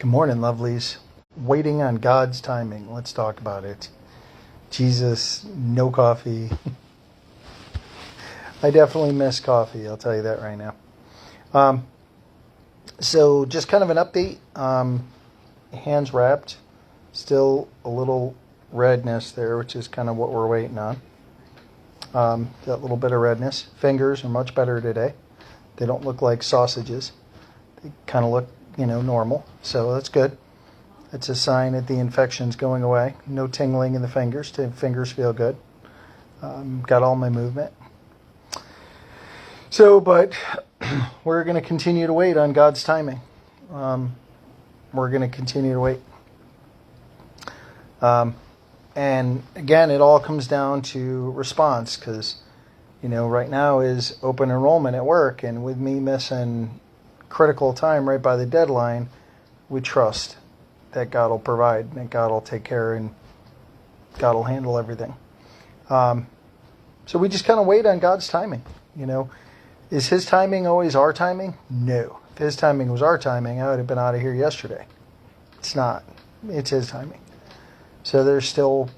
Good morning, lovelies. Waiting on God's timing. Let's talk about it. Jesus, no coffee. I definitely miss coffee. I'll tell you that right now. So just kind of an update. Hands wrapped. Still a little redness there, which is kind of what we're waiting on. That little bit of redness. Fingers are much better today. They don't look like sausages. They kind of look, normal. So that's good. It's a sign that the infection's going away. No tingling in the fingers. The fingers feel good. Got all my movement. So, but we're going to continue to wait on God's timing. We're going to continue to wait. And again, it all comes down to response because, right now is open enrollment at work. And with me missing critical time right by the deadline, we trust that God will provide, that God will take care, and God will handle everything. So we just kind of wait on God's timing. Is His timing always our timing? No. If His timing was our timing, I would have been out of here yesterday. It's not. It's His timing. So there's still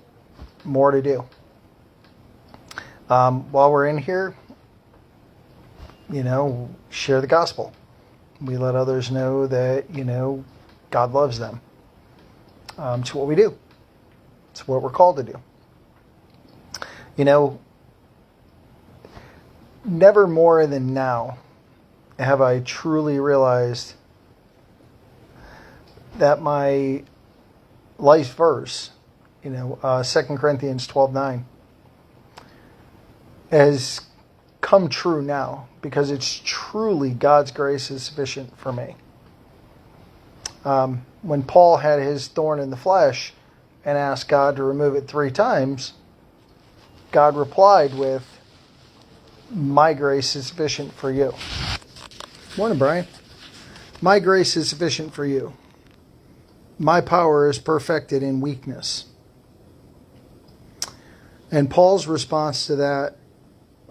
more to do. While we're in here, share the gospel. We let others know that, God loves them. It's what we do. It's what we're called to do. Never more than now have I truly realized that my life verse, 2 Corinthians 12:9, has come true now because it's truly God's grace is sufficient for me. When Paul had his thorn in the flesh and asked God to remove it 3 times, God replied with, "My grace is sufficient for you." Morning, Brian. "My grace is sufficient for you. My power is perfected in weakness." And Paul's response to that,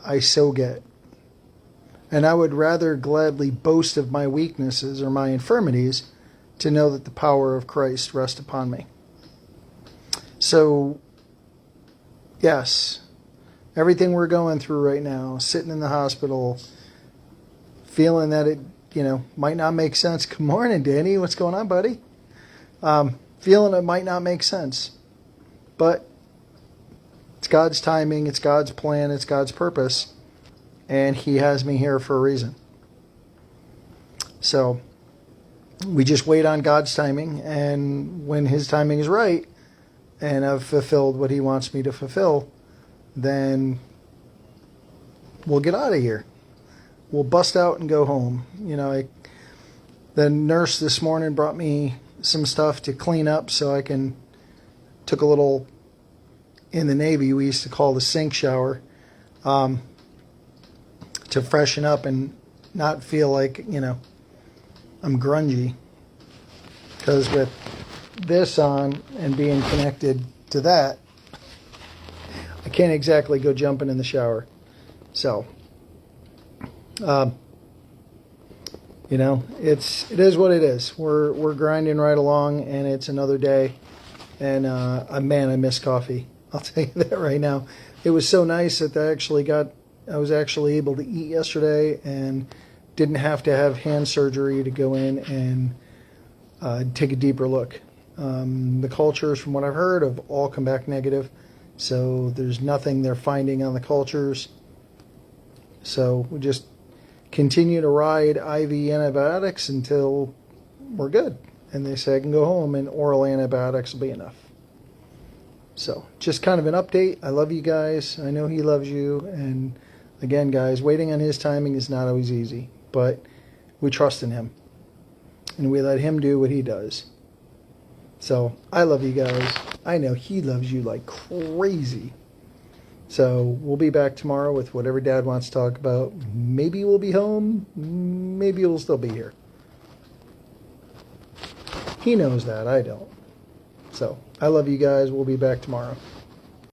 I so get. And I would rather gladly boast of my weaknesses or my infirmities to know that the power of Christ rests upon me. So, yes, everything we're going through right now, sitting in the hospital, feeling that it, might not make sense. Good morning, Danny. What's going on, buddy? Feeling it might not make sense. But it's God's timing, it's God's plan, it's God's purpose. And He has me here for a reason. So we just wait on God's timing, and when His timing is right, and I've fulfilled what He wants me to fulfill, then we'll get out of here. We'll bust out and go home. The nurse this morning brought me some stuff to clean up so I took a little, in the Navy, we used to call the sink shower, to freshen up and not feel like, I'm grungy. Because with this on and being connected to that, I can't exactly go jumping in the shower. So, it is what it is. We're grinding right along, and it's another day. And man, I miss coffee. I'll tell you that right now. It was so nice that I was actually able to eat yesterday and didn't have to have hand surgery to go in and take a deeper look. The cultures, from what I've heard, have all come back negative. So there's nothing they're finding on the cultures. So we just continue to ride IV antibiotics until we're good. And they say I can go home and oral antibiotics will be enough. So just kind of an update. I love you guys. I know He loves you. And again, guys, waiting on His timing is not always easy. But we trust in Him. And we let Him do what He does. So I love you guys. I know He loves you like crazy. So we'll be back tomorrow with whatever Dad wants to talk about. Maybe we'll be home. Maybe we'll still be here. He knows that. I don't. So I love you guys. We'll be back tomorrow.